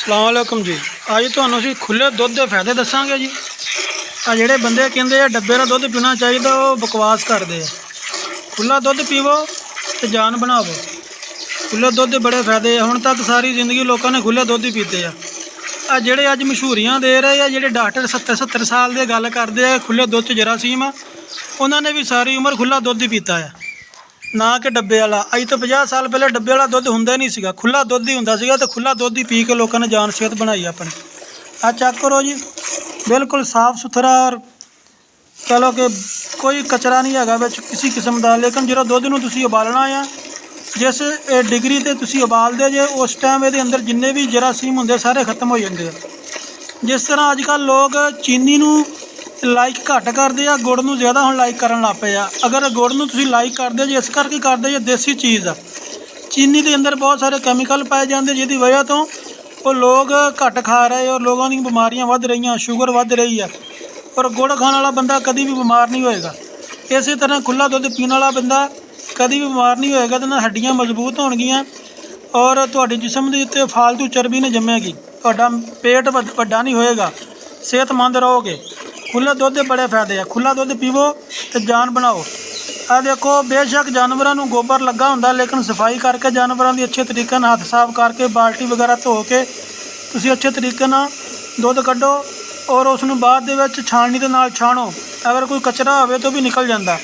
अस्सलामुअलैकुम जी। अज तुहानूं असीं खुले दुध के फायदे दसांगे जी। आ जिहड़े बंदे कहंदे आ डब्बे दा दुध पीना चाहिए वो बकवास करदे आ। खुला दुध पीवो ते जान बनावो। खुले दुध के बड़े फायदे आ। हुण तक सारी जिंदगी लोगों ने खुले दुध ही पीते आ। जिहड़े अज मशहूरियां दे रहे आ, जिहड़े डॉक्टर 70-70 साल के गल करदे आ खुले दुध च जरासीम आ, उन्होंने भी सारी उम्र खुला दुध ही पीता है, ना कि डब्बे वाला। अज तो 50 साल पहले डब्बे वाला दुध हुंदा नहीं सीगा, खुला दुध ही हुंदा सीगा ते खुला दुध ही पी के लोगों ने जान सेहत बनाई अपनी। आ चेक करो जी, बिल्कुल साफ सुथरा और कह लो कि कोई कचरा नहीं हैगा विच किसी किस्म का। लेकिन जो दुध नूं तुसीं उबालना आ, जिस डिग्री ते तुसीं उबालदे जे उस टाइम ये अंदर जिन्ने भी जरासीम होंदे सारे खत्म हो जाते हैं। जिस तरह अजकल लोग चीनी नूं लाइक घट करते हैं, गुड़ नूं ज़्यादा हुण लाइक करन लग पे आ। अगर गुड़ नूं तुसीं लाइक करदे जे इस करके करदे जे देसी चीज़ आ, चीनी के अंदर बहुत सारे कैमिकल पाए जाते जिहदी वजह तो वो लोग घट खा रहे और लोगों की बीमारियां वध रही, शुगर वध रही है। और गुड़ खाने वाला बंदा कभी भी बीमार नहीं होएगा। इस तरह खुला दुध पीने वाला बंदा कभी भी बीमार नहीं होएगा, तो हड्डियां मजबूत होणगियां और तुहाडे जिस्म दे उत्ते फालतू चर्बी नहीं जमेगी, तुहाडा पेट वड्डा नहीं होएगा, सेहतमंद रहोगे। खुले दुध के बड़े फायदे आ। खुला दुध पीवो तो जान बनाओ। आ देखो, बेशक जानवरों को गोबर लगा होंदा, लेकिन सफाई करके जानवरों की अच्छे तरीके हाथ साफ करके बाल्टी वगैरह धो के तुसीं अच्छे तरीके दुध कड्ढो और उसनूं बाद दे विच छाणनी दे नाल छाणो। अगर कोई कचरा होवे तो भी निकल जाता।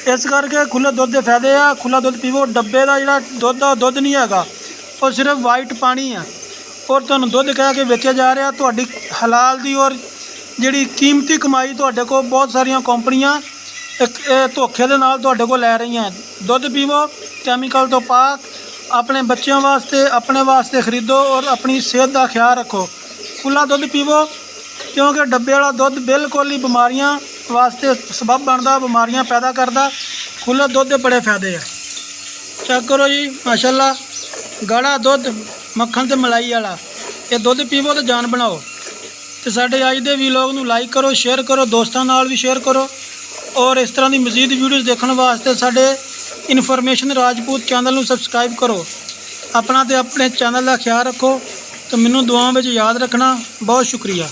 इस करके खुले दुध के फायदे आ। खुला दुध पीवो। डब्बे का जिहड़ा दुध आ दुध नहीं हैगा, वो सिर्फ वाइट पानी है और तुहानूं दुध कह के बेचा जा रहा। तुहाडी हलाल दी और जिहड़ी कीमती कमाई तुहाडे कोल बहुत सारियां कंपनियां धोखे दे नाल तुहाडे कोल लै रही हैं। दुध पीवो कैमिकल तो पाक, अपने बच्चों वास्ते अपने वास्ते खरीदो और अपनी सेहत का ख्याल रखो। खुला दुध पीवो, क्योंकि डब्बे वाला दुध बिल्कुल ही बीमारियां वास्ते सबब बनता, बीमारियां पैदा करता। खुले दुध के बड़े फायदे हैं। चेक करो जी, माशाल्लाह गाढ़ा दुध मक्खन ते मलाई वाला। ये दुध पीवो तो जान बनाओ। तो साडे अज दे वीलॉग नूं लाइक करो, शेयर करो, दोस्तों नाल भी शेयर करो और इस तरह की मजीद वीडियोज़ देखने वास्ते साडे इन्फॉर्मेशन राजपूत चैनल नूं सबसक्राइब करो। अपना ते अपने चैनल का ख्याल रखो। तो मैनूं दुआओं में याद रखना। बहुत शुक्रिया।